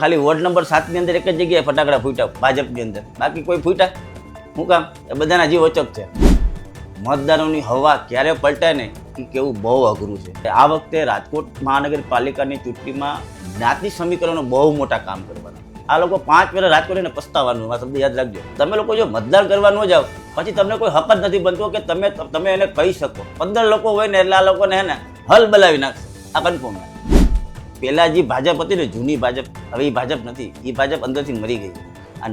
ખાલી ward number 7 ની અંદર એક જ જગ્યાએ ફટાકડા ફૂટ્યા ભાજપની અંદર, બાકી કોઈ ફૂટ્યા? શું કામ? એ બધાના જીવ અચક છે. મતદારોની હવા ક્યારે પલટાય ને એ કેવું બહુ અઘરું છે. આ વખતે રાજકોટ મહાનગરપાલિકાની ચૂંટણીમાં જ્ઞાતિ સમીકરણો બહુ મોટા કામ કરવાના. આ લોકો 5 વર્ષ રાજકોટ એને પસ્તાવાનું, આ શબ્દ યાદ રાખજો. તમે લોકો જો મતદાન કરવા ન જાઓ પછી તમને કોઈ હક જ નથી બનતો કે તમે એને કહી શકો. 15 લોકો હોય ને એટલે આ લોકોને હે ને હલ બલાવી નાખશે. આ કન્ફર્મ. પહેલા જે ભાજપ હતી ને, જૂની ભાજપ, હવે એ ભાજપ નથી. એ ભાજપ અંદરથી મરી ગઈ. આ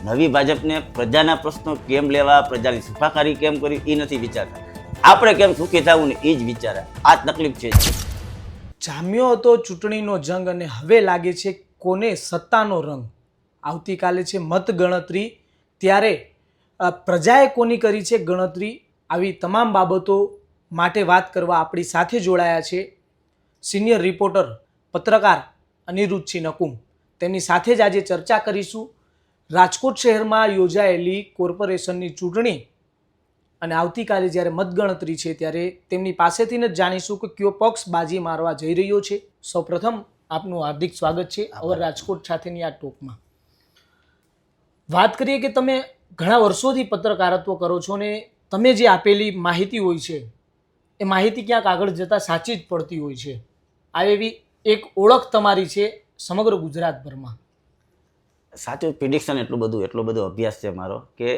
નવી ભાજપને પ્રજાના પ્રશ્નો કેમ લેવા, પ્રજાની સુખાકારી કેમ કરવી એ નથી વિચારતા. આપણે કેમ સુખી થવું ને એ જ વિચારે. આ જ તકલીફ છે. જામ્યો હતો ચૂંટણીનો જંગ અને હવે લાગે છે કોને સત્તાનો રંગ. આવતીકાલે છે મતગણતરી, ત્યારે પ્રજાએ કોની કરી છે ગણતરી, આવી તમામ બાબતો માટે વાત કરવા આપણી સાથે જોડાયા છે સિનિયર રિપોર્ટર પત્રકાર અનિરુદ્ધસિંહ નકુમ. તેમની સાથે જ આજે ચર્ચા કરીશું રાજકોટ શહેરમાં યોજાયેલી કોર્પોરેશનની ચૂંટણી અને આવતીકાલે જ્યારે મતગણતરી છે ત્યારે તેમની પાસેથી જ જાણીશું કે કયો પક્ષ બાજી મારવા જઈ રહ્યો છે. સૌપ્રથમ આપનું હાર્દિક સ્વાગત છે અવર રાજકોટ સાથેની આ ટોકમાં. વાત કરીએ કે તમે ઘણા વર્ષોથી પત્રકારત્વ કરો છો ને તમે જે આપેલી માહિતી હોય છે એ માહિતી ક્યાંક આગળ જતાં સાચી જ પડતી હોય છે. આ એવી એક ઓળખ તમારી છે સમગ્ર ગુજરાતભરમાં. સાચું પ્રિડિક્શન એટલો બધો અભ્યાસ છે મારો કે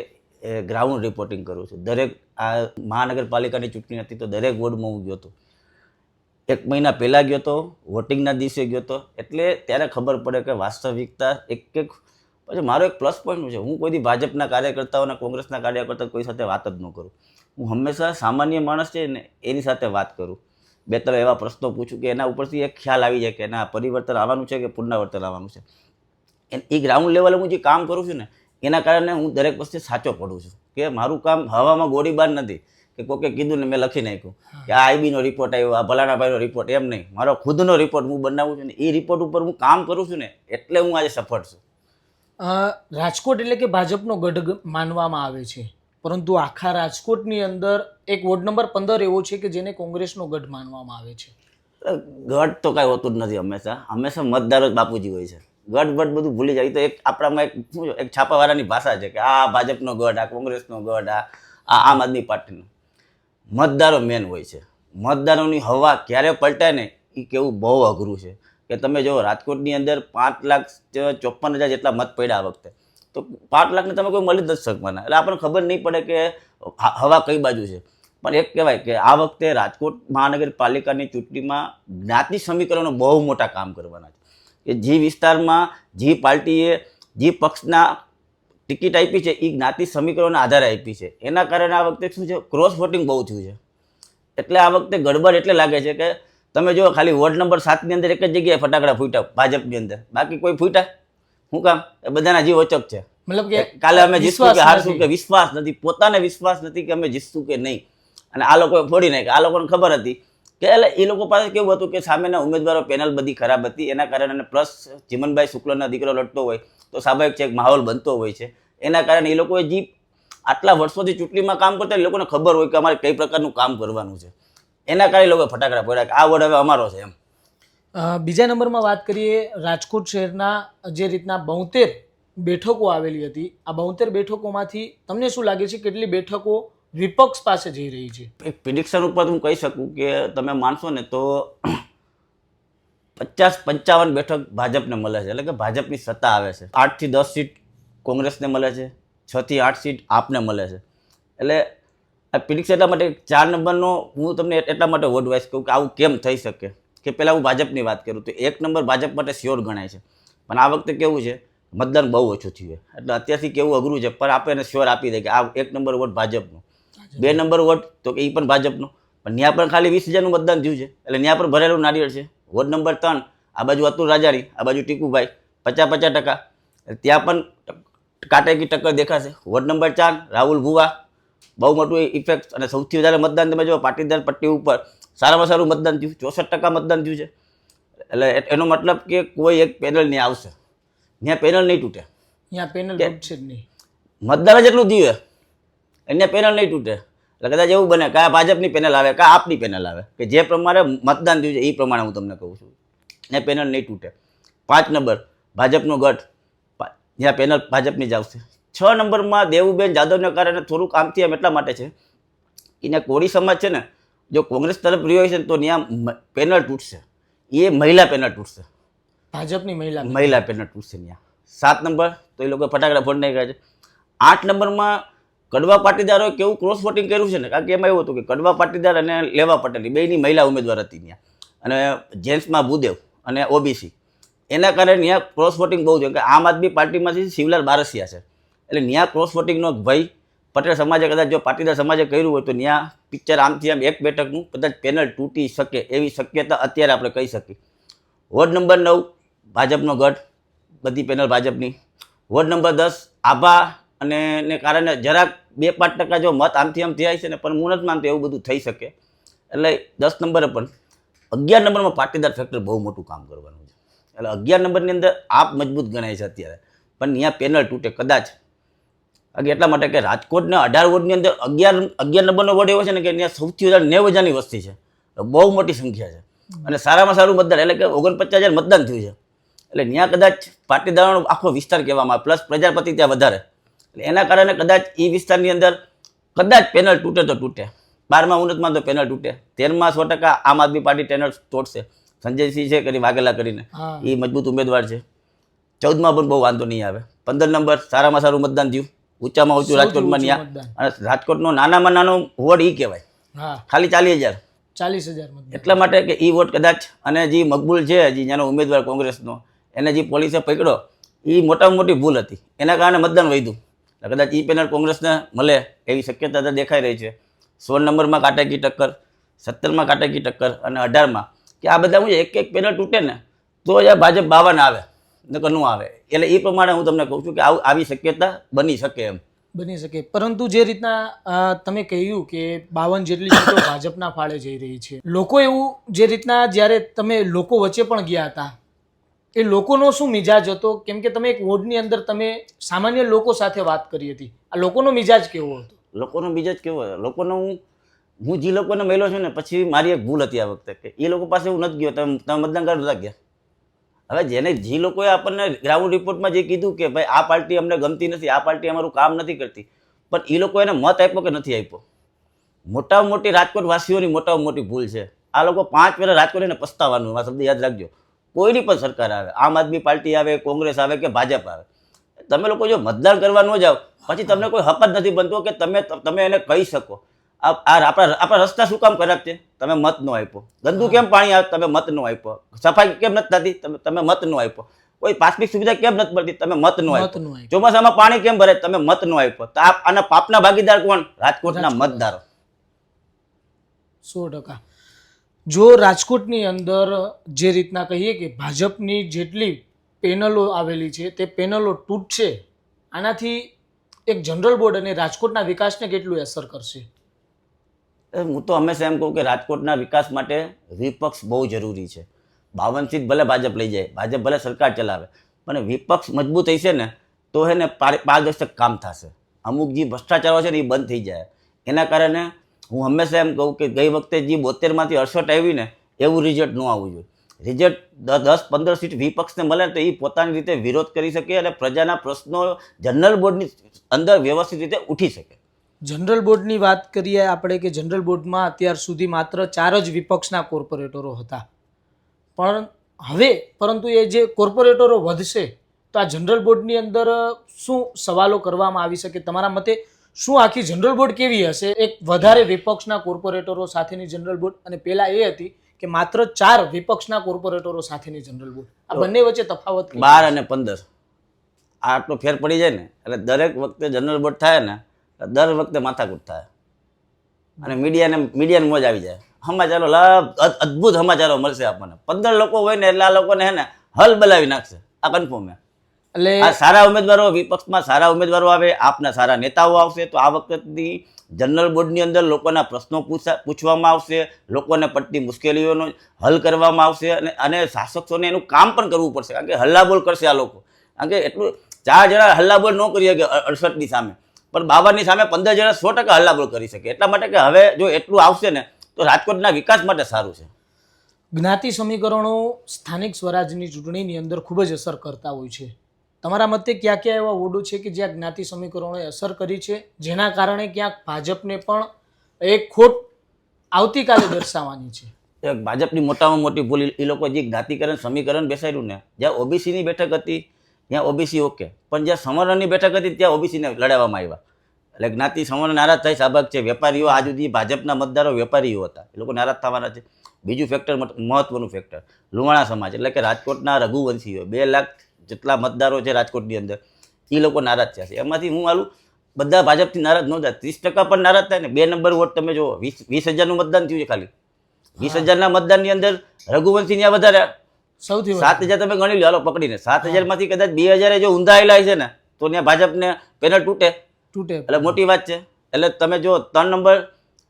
ગ્રાઉન્ડ રિપોર્ટિંગ કરું છું. દરેક આ મહાનગરપાલિકાની ચૂંટણી હતી તો દરેક વોર્ડમાં હું ગયો હતો. 1 મહિના પહેલાં ગયો હતો, વોટિંગના દિવસે ગયો હતો. એટલે ત્યારે ખબર પડે કે વાસ્તવિકતા એક પછી મારો એક પ્લસ પોઈન્ટ છે, હું કોઈથી ભાજપના કાર્યકર્તાઓને કોંગ્રેસના કાર્યકર્તાઓ કોઈ સાથે વાત જ ન કરું. હું હંમેશા સામાન્ય માણસ છે ને એની સાથે વાત કરું. 2-3 એવા પ્રશ્નો પૂછું કે એના ઉપરથી એક ખ્યાલ આવી જાય કે એના પરિવર્તન આવવાનું છે કે પુનરાવર્તન આવવાનું છે. એ ગ્રાઉન્ડ લેવલે હું જે કામ કરું છું ને એના કારણે હું દરેક વસ્તુ સાચો પડું છું કે મારું કામ હવામાં ગોળીબાર નથી કે કોકે કીધું ને મેં લખી નાખ્યું કે આ આઈબીનો રિપોર્ટ આવ્યો, આ ભલાણાભાઈનો રિપોર્ટ, એમ નહીં. મારો ખુદનો રિપોર્ટ હું બનાવું છું ને એ રિપોર્ટ ઉપર હું કામ કરું છું ને એટલે હું આજે સફળ છું. રાજકોટ એટલે કે ભાજપનો ગઢ માનવામાં આવે છે, પરંતુ આખા રાજકોટની અંદર એક વોર્ડ નંબર 15 એવો છે કે જેને કોંગ્રેસનો ગઢ માનવામાં આવે છે. ગઢ તો કાંઈ હોતું જ નથી. હંમેશા મતદારો જ બાપુજી હોય છે. ગઢ બઢ બધું ભૂલી જાય. તો એક આપણામાં એક શું છે, એક છાપાવાળાની ભાષા છે કે આ ભાજપનો ગઢ, આ કોંગ્રેસનો ગઢ, આ આમ આદમી પાર્ટીનો. મતદારો મેન હોય છે. મતદારોની હવા ક્યારે પલટાય ને એ કેવું બહુ અઘરું છે. કે તમે જો રાજકોટની અંદર 5,54,000 જેટલા મત પડ્યા આ વખતે, તો 5 લાખને તમે કોઈ મળી જ નથી શકવાના. એટલે આપણને ખબર નહીં પડે કે હવા કઈ બાજુ છે. પણ એક કહેવાય કે આ વખતે રાજકોટ મહાનગરપાલિકાની ચૂંટણીમાં જ્ઞાતિ સમીકરણો બહુ મોટા કામ કરવાના છે. કે જે વિસ્તારમાં જે પાર્ટીએ જે પક્ષના ટિકિટ આપી છે એ જ્ઞાતિ સમીકરણોના આધારે આપી છે. એના કારણે આ વખતે શું છે, ક્રોસ વોટિંગ બહુ થયું છે. એટલે આ વખતે ગડબડ એટલે લાગે છે કે તમે જો ખાલી વોર્ડ નંબર 7 ની અંદર એક જ જગ્યાએ ફટાકડા ફૂટ્યા ભાજપની અંદર, બાકી કોઈ ફૂટ્યા? શું કામ? એ બધાના જીવ અચક છે. મતલબ કે કાલે અમે જીતશું કે હારશું કે વિશ્વાસ નથી, પોતાને વિશ્વાસ નથી કે અમે જીતશું કે નહીં. અને આ લોકોએ ફોડી નાખ્યા. આ લોકોને ખબર હતી કે એટલે એ લોકો પાસે કેવું હતું કે સામેના ઉમેદવારો પેનલ બધી ખરાબ હતી. એના કારણે પ્લસ ચીમનભાઈ શુક્લના દીકરો લડતો હોય તો સ્વાભાવિક છે એક માહોલ બનતો હોય છે. એના કારણે એ લોકોએ જે આટલા વર્ષોથી ચૂંટણીમાં કામ કરતા એ લોકોને ખબર હોય કે અમારે કઈ પ્રકારનું કામ કરવાનું છે. એના કારણે લોકો ફટાકડા પડ્યા કે આ વોર્ડ હવે અમારો છે એમ. બીજા નંબરમાં વાત કરીએ રાજકોટ શહેરના જે રીતના 72 બેઠકો આવેલી હતી, આ 72 બેઠકોમાંથી તમને શું લાગે છે કેટલી બેઠકો વિપક્ષ પાસે જઈ રહી છે? એક પ્રિડિક્શન ઉપર હું કહી શકું કે તમે માનશો ને તો 50-55 બેઠક ભાજપને મળે છે. એટલે કે ભાજપની સત્તા આવે છે. 8 થી 10 સીટ કોંગ્રેસને મળે છે, 6 થી 8 સીટ આપને મળે છે. એટલે આ પ્રિડિક્શન એટલા માટે 4 નંબરનો હું તમને એટલા માટે વોટ વાઇઝ કહું કે આવું કેમ થઈ શકે. કે પહેલાં હું ભાજપની વાત કરું તો 1 નંબર ભાજપ માટે શ્યોર ગણાય છે. પણ આ વખતે કેવું છે, મતદાન બહુ ઓછું થયું છે. એટલે અત્યારથી કેવું અઘરું છે, પણ આપણે એને શ્યોર આપી દે કે આ 1 નંબર વોટ ભાજપનો, 2 નંબર વોટ તો કે એ પણ ભાજપનો. પણ ત્યાં પણ ખાલી 20,000નું મતદાન થયું છે. એટલે ત્યાં પણ ભરેલું નારિયેળ છે. વોર્ડ નંબર 3 આ બાજુ અતુલ રાજાણી, આ બાજુ ટીકુભાઈ, 50-50%. ત્યાં પણ કાટેકી ટક્કર દેખાશે. વોર્ડ નંબર 4 રાહુલ ભુવા, બહુ મોટું ઇફેક્ટ. અને સૌથી વધારે મતદાન તમે જો પાટીદાર પટ્ટી ઉપર સારામાં સારું મતદાન થયું, 64% મતદાન થયું છે. એટલે એનો મતલબ કે કોઈ એક પેનલ નહીં આવશે, ત્યાં પેનલ નહીં તૂટે. અહીંયા પેનલ તૂટશે જ નહીં. મતદાન જેટલું થયું અહીંયા પેનલ નહીં તૂટે. એટલે કદાચ એવું બને કે આ ભાજપની પેનલ આવે કે આપની પેનલ આવે, કે જે પ્રમાણે મતદાન થયું છે એ પ્રમાણે હું તમને કહું છું, ને પેનલ નહીં તૂટે. 5 નંબર ભાજપનો ગઢ, જ્યાં પેનલ ભાજપની જ આવશે. 6 નંબરમાં દેવુબેન જાદવને કારણે થોડુંક આમથી આમ એટલા માટે છે એને કોળી સમાજ છે ને જો કોંગ્રેસ તરફ રહ્યો છે ને તો ત્યાં પેનલ તૂટશે, એ મહિલા પેનલ તૂટશે, ભાજપની મહિલા પેનલ તૂટશે ત્યાં. 7 નંબર તો એ લોકો ફટાકડા ફોડ નાખ્યા છે. 8 નંબરમાં કડવા પાટીદારોએ કેવું ક્રોસ વોટિંગ કર્યું છે ને, કારણ કે એમાં એવું હતું કે કડવા પાટીદાર અને લેવા પટેલની બેયની મહિલા ઉમેદવાર હતી ત્યાં, અને જેન્ટ્સમાં ભૂદેવ અને ઓબીસી, એના કારણે ત્યાં ક્રોસ વોટિંગ બહુ છે. કે આમ આદમી પાર્ટીમાંથી શિવલાલ બારસિયા છે, એટલે ત્યાં ક્રોસ વોટિંગનો ભય પટેલ સમાજે કદાચ જો પાટીદાર સમાજે કર્યું હોય તો ત્યાં પિક્ચર આમથી આમ એક બેઠકનું કદાચ પેનલ તૂટી શકે એવી શક્યતા અત્યારે આપણે કહી શકીએ. વોર્ડ નંબર 9 ભાજપનો ગઢ, બધી પેનલ ભાજપની. વોર્ડ નંબર 10 આભા અને ને કારણે જરાક 2-5% જો મત આમથી આમ થયા છે ને, પણ હું નથી માનતો એવું બધું થઈ શકે. એટલે 10 નંબરે પણ 11 નંબરમાં પાટીદાર ફેક્ટર બહુ મોટું કામ કરવાનું છે. એટલે 11 નંબરની અંદર આપ મજબૂત ગણાય છે અત્યારે, પણ ત્યાં પેનલ તૂટે કદાચ. એટલા માટે કે રાજકોટના 18 વોર્ડની અંદર 11 નંબરનો વોર્ડ એવો છે ને કે ત્યાં સૌથી વધારે 90,000ની વસ્તી છે, બહુ મોટી સંખ્યા છે, અને સારામાં સારું મતદાન એટલે કે 49,000 મતદાન થયું છે. એટલે ત્યાં કદાચ પાટીદારોનો આખો વિસ્તાર કહેવામાં આવે, પ્લસ પ્રજાપતિ ત્યાં વધારે, એટલે એના કારણે કદાચ એ વિસ્તારની અંદર કદાચ પેનલ તૂટે તો તૂટે. 12માં હું નથી માનતો પેનલ તૂટે. 13માં 100% આમ આદમી પાર્ટી પેનલ તોડશે. સંજયસિંહ છે કરી વાઘેલા કરીને, એ મજબૂત ઉમેદવાર છે. 14માં પણ બહુ વાંધો નહીં આવે. 15 નંબર સારામાં સારું મતદાન થયું, ઊંચામાં ઊંચું રાજકોટમાં ત્યાં, અને રાજકોટનો નાનામાં નાનો વોર્ડ એ કહેવાય, ખાલી 40,000. એટલા માટે કે એ વોટ કદાચ, અને જે મકબૂલ છે જે જેનો ઉમેદવાર કોંગ્રેસનો, એને જે પોલીસે પકડ્યો એ મોટામાં મોટી ભૂલ હતી, એના કારણે મતદાન વધ્યું. કદાચ એ પેનલ કોંગ્રેસને મળે એવી શક્યતા તો દેખાઈ રહી છે. 16 નંબરમાં કાંટાકી ટક્કર, 17માં કાંટાકી ટક્કર, અને 18માં કે આ બધા હું એક એક પેનલ તૂટે ને તો જ ભાજપ 52 આવે, નકર ન આવે. એટલે એ પ્રમાણે હું તમને કહું છું કે આવી શક્યતા બની શકે એમ. બની શકે, પરંતુ જે રીતના તમે કહ્યું કે 52 જેટલી સીટો ભાજપના ફાળે જઈ રહી છે, લોકો એવું જે રીતના જ્યારે તમે લોકો વચ્ચે પણ ગયા હતા, એ લોકોનો શું મિજાજ હતો? કેમ કે તમે એક વોર્ડની અંદર તમે સામાન્ય લોકો સાથે વાત કરી હતી, આ લોકોનો મિજાજ કેવો હતો? લોકોનો મિજાજ કેવો હતો? લોકોનો હું જે લોકોને મળ્યો છું ને, પછી મારી એક ભૂલ હતી આ વખતે કે એ લોકો પાસે હું નથી ગયો, તમે મતદાન કરવા નતા ગયા. હવે જેને જે લોકોએ આપણને ગ્રાઉન્ડ રિપોર્ટમાં જે કીધું કે ભાઈ આ પાર્ટી અમને ગમતી નથી, આ પાર્ટી અમારું કામ નથી કરતી, પણ એ લોકો એને મત આપ્યો કે નથી આપ્યો? મોટામાં મોટી રાજકોટ વાસીઓની મોટામાં મોટી ભૂલ છે. આ લોકો 5 વર્ષ રાજકોટ એને પસ્તાવાનું, આ શબ્દ યાદ રાખજો. કોઈની પણ સરકાર આવે, આમ આદમી પાર્ટી આવે, કોંગ્રેસ આવે કે ભાજપ આવે, તમે લોકો જો મતદાન કરવા ન જાઓ પછી તમને કોઈ હક જ નથી બનતો કે તમે એને કહી શકો આપણા રસ્તા શું કામ ખરાબ છે, તમે મત ન આપ્યો. ગંદુ કેમ પાણી આવે, તમે મત ન આપ્યો. સફાઈ કેમ નથી થતી, તમે મત ન આપ્યો. કોઈ પ્રાથમિક સુવિધા કેમ નથી મળતી, તમે મત ન આપ્યો. ચોમાસામાં પાણી કેમ ભરે, તમે મત ન આપ્યો. તો આના પાપના ભાગીદાર કોણ? રાજકોટના મતદારો. 100%. જો રાજકોટની અંદર જે રીતના કહીએ કે ભાજપની જેટલી પેનલો આવેલી છે તે પેનલો તૂટશે, આનાથી એક જનરલ બોર્ડ અને રાજકોટના વિકાસને કેટલું અસર કરશે? હું તો હંમેશા એમ કહું કે રાજકોટના વિકાસ માટે વિપક્ષ બહુ જરૂરી છે. 52 સીટ ભલે ભાજપ લઈ જાય, ભાજપ ભલે સરકાર ચલાવે, પણ વિપક્ષ મજબૂત હશે ને તો એને પારદર્શક કામ થશે. અમુક જે ભ્રષ્ટાચારો છે ને એ બંધ થઈ જાય. એના કારણે હું હંમેશા એમ કહું કે ગઈ વખતે જે 72માંથી 68 આવી ને એવું રિઝલ્ટ ન આવવું જોઈએ. રિઝલ્ટ 10-15 સીટ વિપક્ષને મળે તો એ પોતાની રીતે વિરોધ કરી શકે અને પ્રજાના પ્રશ્નો જનરલ બોર્ડની અંદર વ્યવસ્થિત રીતે ઉઠી શકે. જનરલ બોર્ડની વાત કરીએ આપણે કે જનરલ બોર્ડમાં અત્યાર સુધી માત્ર 4 જ વિપક્ષના કોર્પોરેટરો હતા, પણ હવે પરંતુ એ જે કોર્પોરેટરો વધશે તો આ જનરલ બોર્ડની અંદર શું સવાલો કરવામાં આવી શકે? તમારા મતે શું આખી જનરલ બોર્ડ કેવી હશે? એક વધારે વિપક્ષના કોર્પોરેટરો સાથેની જનરલ બોર્ડ અને પહેલા એ હતી કે માત્ર 4 વિપક્ષના કોર્પોરેટરો સાથેની જનરલ બોર્ડ, આ બંને વચ્ચે તફાવત 12 અને 15 આટલો ફેર પડી જાય ને એટલે દરેક વખતે જનરલ બોર્ડ થાય ને દર વખતે માથાકૂટ થાય અને મીડિયાને મોજ આવી જાય. સમાચારો અદ્ભુત સમાચારો મળશે આપણને. 15 લોકો હોય ને એટલે આ લોકોને હે ને હલ બલાવી નાખશે, આ કન્ફર્મ. એટલે આ સારા ઉમેદવારો, વિપક્ષમાં સારા ઉમેદવારો આવે, આપના સારા નેતાઓ આવશે તો આ વખતની જનરલ બોર્ડની અંદર લોકોના પ્રશ્નો પૂછવામાં આવશે, લોકોને પડતી મુશ્કેલીઓનો હલ કરવામાં આવશે અને શાસકોને એનું કામ પણ કરવું પડશે, કારણ કે હલ્લાબોલ કરશે આ લોકો. કારણ કે એટલું 4 જણા હલ્લાબોલ ન કરી શકે 68ની સામે, પણ 52ની સામે 15 જણા 100% હલ્લાબોલ કરી શકે. એટલા માટે કે હવે જો એટલું આવશે ને તો રાજકોટના વિકાસ માટે સારું છે. જ્ઞાતિ સમીકરણો સ્થાનિક સ્વરાજની ચૂંટણીની અંદર ખૂબ જ અસર કરતા હોય છે. તમારા મતે ક્યાં ક્યાં એવા વોર્ડો છે કે જ્યાં જ્ઞાતિ સમીકરણોએ અસર કરી છે, જેના કારણે ક્યાંક ભાજપને પણ એક ખોટ આવતીકાલે દર્શાવવાની છે? એક ભાજપની મોટામાં મોટી ભૂલ એ લોકો જે જ્ઞાતિકરણ સમીકરણ બેસાડ્યું ને, જ્યાં ઓબીસીની બેઠક હતી ત્યાં ઓબીસી ઓકે, પણ જ્યાં સમર્ણની બેઠક હતી ત્યાં ઓબીસીને લડાવવામાં આવ્યા. એટલે જ્ઞાતિ સમર્ણ નારાજ થઈ સ્વાભાવિક છે. વેપારીઓ આજ સુધી ભાજપના મતદારો વેપારીઓ હતા, એ લોકો નારાજ થવાના છે. બીજું ફેક્ટર, મહત્વનું ફેક્ટર, લુહાણા સમાજ એટલે કે રાજકોટના રઘુવંશીઓ 2 લાખ જેટલા મતદારો છે રાજકોટની અંદર, એ લોકો નારાજ થયા છે. એમાંથી હું આલું બધા ભાજપથી નારાજ ન થાય, 30% પણ નારાજ થાય ને. 2 નંબર વોટ તમે જુઓ, 20,000નું મતદાન થયું છે ખાલી. 20,000ના મતદાનની અંદર રઘુવંશી ત્યાં વધારે સૌથી 7,000 તમે ગણી લો, હાલો પકડીને 7,000માંથી કદાચ 2,000 જો ઊંધાયેલા છે ને તો ત્યાં ભાજપને પેનલ તૂટે. એટલે મોટી વાત છે. એટલે તમે જો 3 નંબર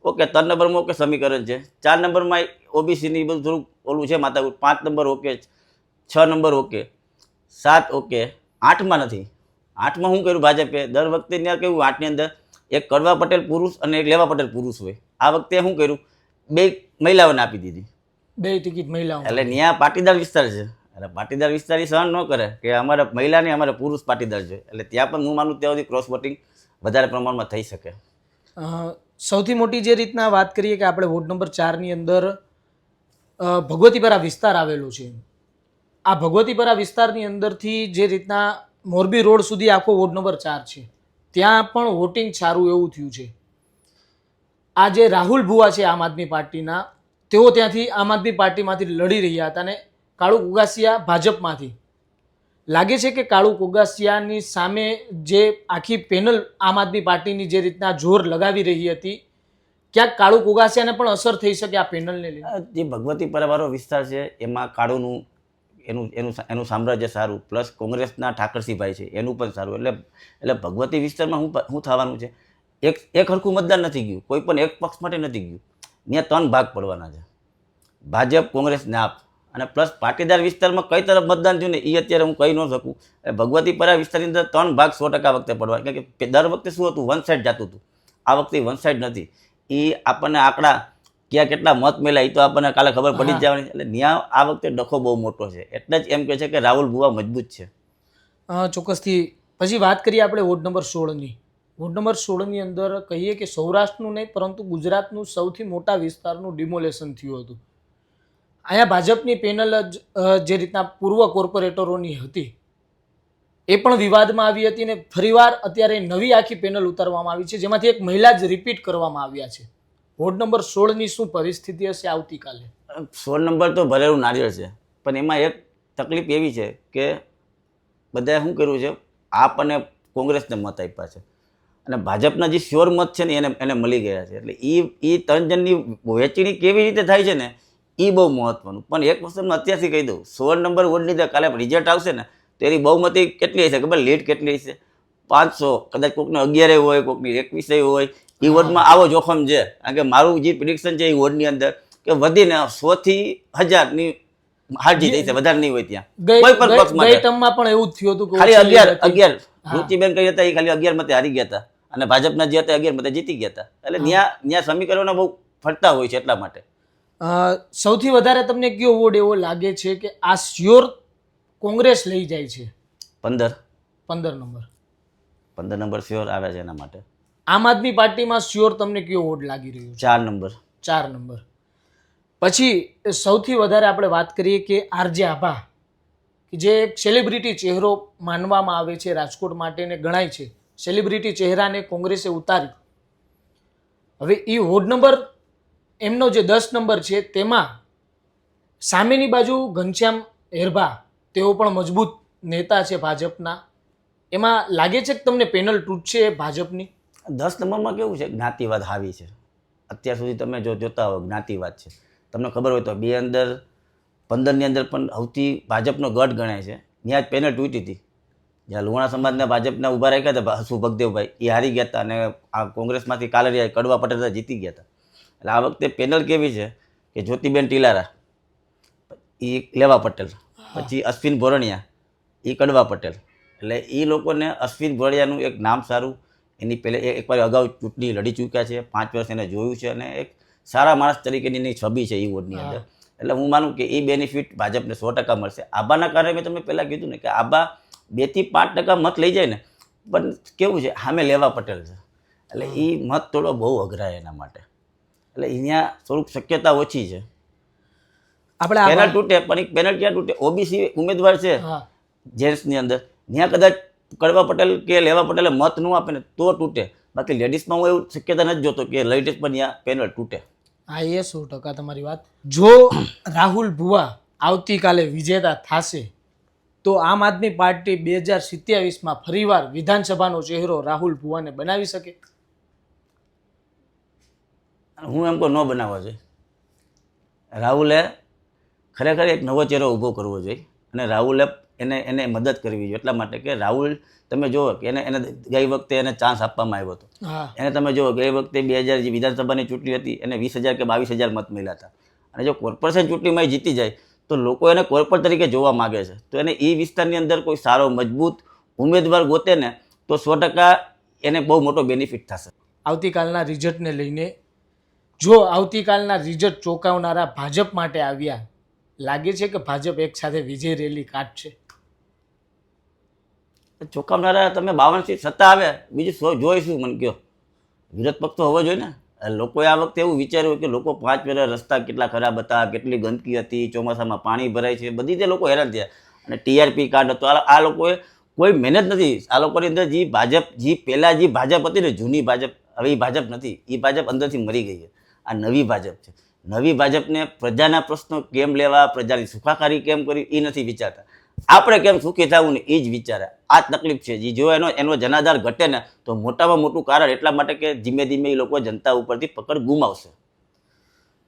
ઓકે, 3 નંબરમાં ઓકે સમીકરણ છે, 4 નંબરમાં ઓબીસીની બધું થોડુંક ઓલું છે માથાકૂટ, 5 number okay, 6 number okay, 7 okay, 8માં નથી. 8માં શું કર્યું ભાજપે? દર વખતે ત્યાં કેવું 8ની અંદર એક કડવા પટેલ પુરુષ અને એક લેવા પટેલ પુરુષ હોય. આ વખતે શું કર્યું? 2 મહિલાઓને આપી દીધી, 2 ટિકિટ મહિલાઓ. એટલે ત્યાં પાટીદાર વિસ્તાર છે. એટલે પાટીદાર વિસ્તાર સહન ન કરે કે અમારે મહિલા નહીં, અમારે પુરુષ પાટીદાર છે. એટલે ત્યાં પણ હું માનું ત્યાં સુધી ક્રોસ વોટિંગ વધારે પ્રમાણમાં થઈ શકે. સૌથી મોટી જે રીતના વાત કરીએ કે આપણે વોર્ડ નંબર 4ની અંદર ભગવતીપરા વિસ્તાર આવેલો છે. આ ભગવતીપરા વિસ્તારની અંદરથી જે રીતના મોરબી રોડ સુધી આખો વોર્ડ નંબર 4 છે, ત્યાં પણ વોટિંગ સારું એવું થયું છે. આ જે રાહુલ ભુવા છે આમ આદમી પાર્ટીના, તેઓ ત્યાંથી આમ આદમી પાર્ટીમાંથી લડી રહ્યા હતા અને કાળુ કુગાસિયા ભાજપમાંથી. લાગે છે કે કાળુ કુગાસિયાની સામે જે આખી પેનલ આમ આદમી પાર્ટીની જે રીતના જોર લગાવી રહી હતી, ક્યાંક કાળુ કુગાસિયાને પણ અસર થઈ શકે આ પેનલને લઈને? જે ભગવતીપરાવાળો વિસ્તાર છે એમાં કાળુનું એનું સામ્રાજ્ય સારું, પ્લસ કોંગ્રેસના ઠાકરસિંહભાઈ છે એનું પણ સારું. એટલે ભગવતી વિસ્તારમાં શું થવાનું છે? એક હરખું મતદાન નથી ગયું, કોઈ પણ એક પક્ષ માટે નથી ગયું. ત્યાં 3 ભાગ પડવાના છે, ભાજપ, કોંગ્રેસ ને આપ. અને પ્લસ પાટીદાર વિસ્તારમાં કઈ તરફ મતદાન થયું ને એ અત્યારે હું કહી ન શકું. ભગવતીપરા વિસ્તારની અંદર 3 ભાગ 100% વખતે પડવા, કારણ કે દર વખતે શું હતું? વન સાઈડ જતું હતું. આ વખતે વન સાઈડ નથી. એ આપણને આંકડા ક્યાં કેટલા મત મેળ્યા એ તો આપણને કાલે ખબર પડી જ જવાની. એટલે ત્યાં આ વખતે ડખો બહુ મોટો છે. એટલે જ એમ કહે છે કે રાહુલ ભુવા મજબૂત છે. ચોક્કસથી. પછી વાત કરીએ આપણે વોર્ડ નંબર 16ની. વોર્ડ નંબર 16ની અંદર કહીએ કે સૌરાષ્ટ્રનું નહીં પરંતુ ગુજરાતનું સૌથી મોટા વિસ્તારનું ડિમોલેશન થયું હતું. અહીંયા ભાજપની પેનલ જ જે રીતના પૂર્વ કોર્પોરેટરોની હતી એ પણ વિવાદમાં આવી હતી, અને ફરીવાર અત્યારે નવી આખી પેનલ ઉતારવામાં આવી છે, જેમાંથી એક મહિલા જ રિપીટ કરવામાં આવ્યા છે. વોર્ડ નંબર 16ની શું પરિસ્થિતિ હશે આવતીકાલે? 16 નંબર તો ભરેલું નારિયેળ છે, પણ એમાં એક તકલીફ એવી છે કે બધાએ શું કર્યું છે? આપ અને કોંગ્રેસને મત આપ્યા છે અને ભાજપના જે શ્યોર મત છે ને એને મળી ગયા છે. એટલે એ 3 જણની વહેંચણી કેવી રીતે થાય છે ને એ બહુ મહત્વનું. પણ એક વસ્તુ અત્યારથી કહી દઉં, 16 નંબર વોર્ડની અંદર કાલે રિઝલ્ટ આવશે ને તો એની બહુમતી કેટલી હશે ખબર? લીડ કેટલી હશે? 500, કદાચ કોઈકને 11 હોય, કોઈકની 21 હોય. એ વોર્ડમાં આવો જોખમ છે. કારણ કે મારું જે પ્રિડિક્શન છે એ વોર્ડની અંદર કે વધીને 100 થી 1000ની હારજી થઈ છે, વધારે નહીં હોય ત્યાં કોઈ પણ પક્ષ માટે. ગઈ ટર્મમાં પણ એવું જ થયું હતું કે ખાલી 11 રુચિબેન કહી હતા એ ખાલી 11 મતે હારી ગયા હતા અને ભાજપના જે હતા 11 મતે જીતી ગયા હતા. એટલે ત્યાં સમીકરણો બહુ ફરતા હોય છે એટલા માટે. સૌથી વધારે તમને કયો વોર્ડ એવો લાગે છે કે આ શ્યોર કોંગ્રેસ લઈ જાય છે? 15 નંબર. 15 નંબર શ્યોર આવે છે એના માટે. આમ આદમી પાર્ટીમાં શ્યોર તમને કયો વોર્ડ લાગી રહ્યો છે? 4 નંબર. 4 નંબર. પછી સૌથી વધારે આપણે વાત કરીએ કે આરજે આભા, કે જે એક સેલિબ્રિટી ચહેરો માનવામાં આવે છે રાજકોટ માટે ને ગણાય છે, સેલિબ્રિટી ચહેરાને કોંગ્રેસે ઉતારી. હવે એ વોર્ડ નંબર એમનો જે 10 નંબર છે તેમાં સામેની બાજુ ઘનશ્યામ હેરભા, તેઓ પણ મજબૂત નેતા છે ભાજપના. એમાં લાગે છે કે તમને પેનલ તૂટશે ભાજપની? 10 નંબરમાં કેવું છે? જ્ઞાતિવાદ હાવી છે. અત્યાર સુધી તમે જોતા હો જ્ઞાતિવાદ છે. તમને ખબર હોય તો 15ની અંદર પણ સૌથી ભાજપનો ગઢ ગણાય છે. ત્યાં જ પેનલ તૂટી હતી. જ્યાં લુહાણા સમાજના ભાજપના ઊભા રાખ્યા હતા હસુ ભગદેવભાઈ, એ હારી ગયા હતા અને આ કોંગ્રેસમાંથી કાલરિયા કડવા પટેલ જીતી ગયા હતા. એટલે આ વખતે પેનલ કેવી છે કે જ્યોતિબેન ટીલારા, એ લેવા પટેલ, પછી અશ્વિન ભોરણિયા, એ કડવા પટેલ. એટલે એ લોકોને અશ્વિન ભોરણિયાનું એક નામ સારું, એની પહેલે એકવાર અગાઉ ચૂંટણી લડી ચૂક્યા છે, 5 વર્ષ એને જોયું છે અને એક સારા માણસ તરીકેની એની છબી છે એ વોર્ડની અંદર. એટલે હું માનું કે એ બેનિફિટ ભાજપને 100% મળશે. આબાના કારણે મેં તમને પહેલાં કીધું ને કે આબા 2 થી 5% મત લઈ જાય ને, પણ કેવું છે સામે લેવા પટેલ છે, એટલે એ મત થોડો બહુ અઘરા એના માટે, એટલે અહીંયા થોડુંક શક્યતા ઓછી છે. આપણે પેનલ તૂટે, પણ એક પેનલ ક્યાં તૂટે, ઓબીસી ઉમેદવાર છે જેન્ટ્સની અંદર, ત્યાં કદાચ કડવા પટેલ કે લેવા પટેલે મત ન આપે ને તો તૂટે, બાકી લેડીઝમાં હું એવું શક્યતા નથી જોતો કે લેડીઝ પણ ત્યાં પેનલ તૂટે. હા, એ 100% તમારી વાત. જો રાહુલ ભુવા આવતીકાલે વિજેતા થશે તો આમ આદમી પાર્ટી 2027માં ફરીવાર વિધાનસભાનો ચહેરો રાહુલ ભુવાને બનાવી શકે? હું એમ કહું ન બનાવવા જોઈએ. રાહુલે ખરેખર એક નવો ચહેરો ઊભો કરવો જોઈએ, અને રાહુલે એને મદદ કરવી જોઈએ. એટલા માટે કે રાહુલ, તમે જુઓ કે એને ગઈ વખતે એને ચાન્સ આપવામાં આવ્યો હતો. એને તમે જુઓ ગઈ વખતે 2000 જે વિધાનસભાની ચૂંટણી હતી એને 20,000 કે 22,000 મત મળ્યા હતા, અને જો કોર્પોરેશન ચૂંટણીમાં એ જીતી જાય તો લોકો એને કોર્પોરેટ તરીકે જોવા માગે છે. તો એને એ વિસ્તારની અંદર કોઈ સારો મજબૂત ઉમેદવાર ગોતે ને તો 100% એને બહુ મોટો બેનિફિટ થશે. આવતીકાલના રિઝલ્ટને લઈને, જો આવતીકાલના રિઝલ્ટ ચોંકાવનારા ભાજપ માટે આવ્યા, લાગે છે કે ભાજપ એક સાથે વિજય રેલી કાઢશે? ચોંકાવનારા તમે 52 સીટ સત્તા આવે, બીજું જોઈશું મને કહો. વિરોધ પક્ષ તો હોવો જોઈએ ને. લોકોએ આ વખતે એવું વિચાર્યું કે લોકો 5 વર્ષ રસ્તા કેટલા ખરાબ હતા, કેટલી ગંદકી હતી, ચોમાસામાં પાણી ભરાય છે, બધી રીતે લોકો હેરાન થયા, અને ટીઆરપી કાર્ડ હતો. આ લોકોએ કોઈ મહેનત નથી. આ લોકોની અંદર જે ભાજપ, જે પહેલાં જે ભાજપ હતી ને જૂની ભાજપ, હવે એ ભાજપ નથી. એ ભાજપ અંદરથી મરી ગઈ છે. આ નવી ભાજપ છે. નવી ભાજપને પ્રજાના પ્રશ્નો કેમ લેવા, પ્રજાની સુખાકારી કેમ કરવી એ નથી વિચારતા. આપણે કેમ સુખી થવું ને એ જ વિચારે. આ તકલીફ છે. જે જો એનો જનાધાર ઘટે ને તો મોટામાં મોટું કારણ એટલા માટે કે ધીમે ધીમે એ લોકો જનતા ઉપરથી પકડ ગુમાવશે.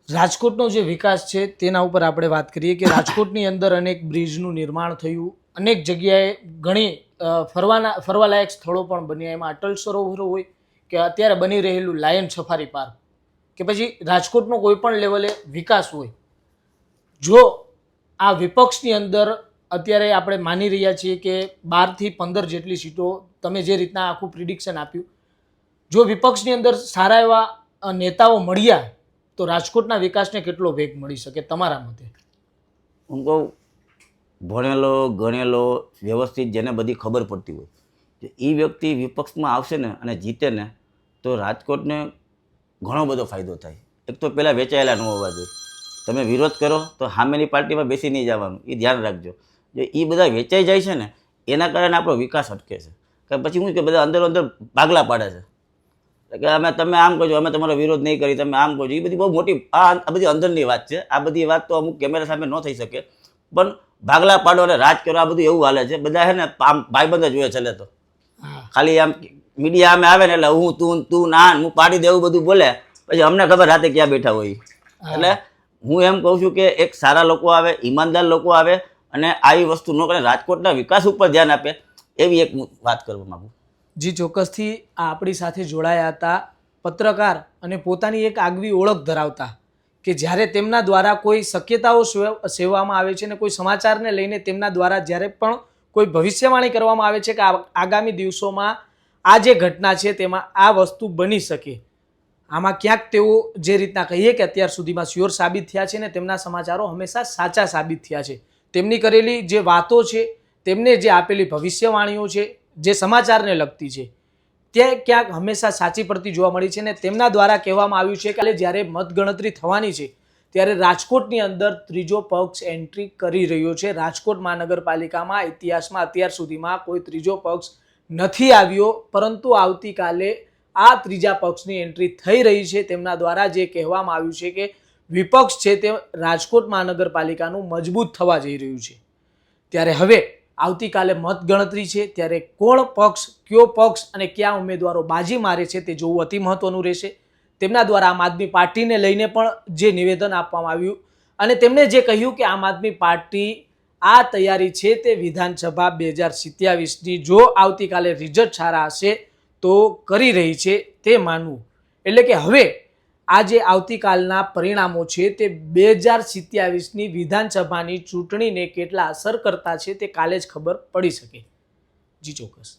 રાજકોટનો જે વિકાસ છે તેના ઉપર આપણે વાત કરીએ કે રાજકોટની અંદર અનેક બ્રિજનું નિર્માણ થયું, અનેક જગ્યાએ ઘણી ફરવાલાયક સ્થળો પણ બન્યા. એમાં અટલ સરોવરો હોય કે અત્યારે બની રહેલું લાયન સફારી પાર્ક, કે પછી રાજકોટનો કોઈ પણ લેવલે વિકાસ હોય, જો આ વિપક્ષની અંદર અત્યારે આપણે માની રહ્યા છીએ કે 12 થી 15 જેટલી સીટો, તમે જે રીતના આખું પ્રિડિક્શન આપ્યું, જો વિપક્ષની અંદર સારા એવા નેતાઓ મળ્યા તો રાજકોટના વિકાસને કેટલો વેગ મળી શકે તમારા મતે? હું કહું, ભણેલો ગણેલો વ્યવસ્થિત જેને બધી ખબર પડતી હોય, એ વ્યક્તિ વિપક્ષમાં આવશે ને અને જીતે ને તો રાજકોટને ઘણો બધો ફાયદો થાય. એક તો પહેલાં વેચાયેલા ન હોવા જોઈએ. તમે વિરોધ કરો તો સામેની પાર્ટીમાં બેસી નહીં જવાનું, એ ધ્યાન રાખજો. જો એ બધા વેચાઈ જાય છે ને એના કારણે આપણો વિકાસ અટકે છે. કે પછી શું કે બધા અંદર ભાગલા પાડે છે કે તમે આમ કરજો, અમે તમારો વિરોધ નહીં કરી, તમે આમ કરજો. એ બધી બહુ મોટી આ બધી અંદરની વાત છે. આ બધી વાત તો અમુક કેમેરા સામે ન થઈ શકે, પણ ભાગલા પાડો અને રાજ કરો આ બધું એવું હાલે છે. બધા છે ને આમ ભાઈબંધ જ હોય છેલ્લે તો. ખાલી આમ મીડિયા સામે આવે ને એટલે તું ના હું પાડી દેવું બધું બોલે, પછી અમને ખબર રાતે ક્યાં બેઠા હોય. એટલે હું એમ કહું છું કે એક સારા લોકો આવે, ઈમાનદાર લોકો આવે અને આવી વસ્તુ ન કરે, રાજકોટના વિકાસ ઉપર ધ્યાન આપે, એવી એક વાત કરવા માંગુ. જી, ચોક્કસથી આપણી સાથે જોડાયા હતા પત્રકાર અને પોતાની એક આગવી ઓળખ ધરાવતા, કે જ્યારે તેમના દ્વારા કોઈ શક્યતાઓ સેવવામાં આવે છે ને કોઈ સમાચારને લઈને તેમના દ્વારા જ્યારે પણ કોઈ ભવિષ્યવાણી કરવામાં આવે છે કે આગામી દિવસોમાં આ જે ઘટના છે તેમાં આ વસ્તુ બની શકે, આમાં ક્યાંક તેઓ જે રીતના કહીએ કે અત્યાર સુધીમાં શ્યોર સાબિત થયા છે ને તેમના સમાચારો હંમેશા સાચા સાબિત થયા છે. તેમની કરેલી જે વાતો છે, તેમને જે આપેલી ભવિષ્યવાણીઓ છે, જે સમાચારને લગતી છે, તે ક્યાંક હંમેશા સાચી પડતી જોવા મળી છે. ને તેમના દ્વારા કહેવામાં આવ્યું છે કે જ્યારે મતગણતરી થવાની છે ત્યારે રાજકોટની અંદર ત્રીજો પક્ષ એન્ટ્રી કરી રહ્યો છે. રાજકોટ મહાનગરપાલિકામાં ઇતિહાસમાં અત્યાર સુધીમાં કોઈ ત્રીજો પક્ષ નથી આવ્યો, પરંતુ આવતીકાલે આ ત્રીજા પક્ષની એન્ટ્રી થઈ રહી છે. તેમના દ્વારા જે કહેવામાં આવ્યું છે કે વિપક્ષ છે તે રાજકોટ મહાનગરપાલિકાનું મજબૂત થવા જઈ રહ્યું છે. ત્યારે હવે આવતીકાલે મતગણતરી છે, ત્યારે કોણ પક્ષ, કયો પક્ષ અને કયા ઉમેદવારો બાજી મારે છે તે જોવું અતિ મહત્વનું રહેશે. તેમના દ્વારા આમ આદમી પાર્ટીને લઈને પણ જે નિવેદન આપવામાં આવ્યું અને તેમણે જે કહ્યું કે આમ આદમી પાર્ટી આ તૈયારી છે તે વિધાનસભા 2027ની જો આવતીકાલે રિઝલ્ટ સારા હશે તો કરી રહી છે તે માનવું. એટલે કે હવે આ જે આવતીકાલના પરિણામો છે તે 2027ની વિધાનસભાની ચૂંટણીને કેટલા અસર કરતા છે તે કાલે જ ખબર પડી શકે. જી ચોક્કસ.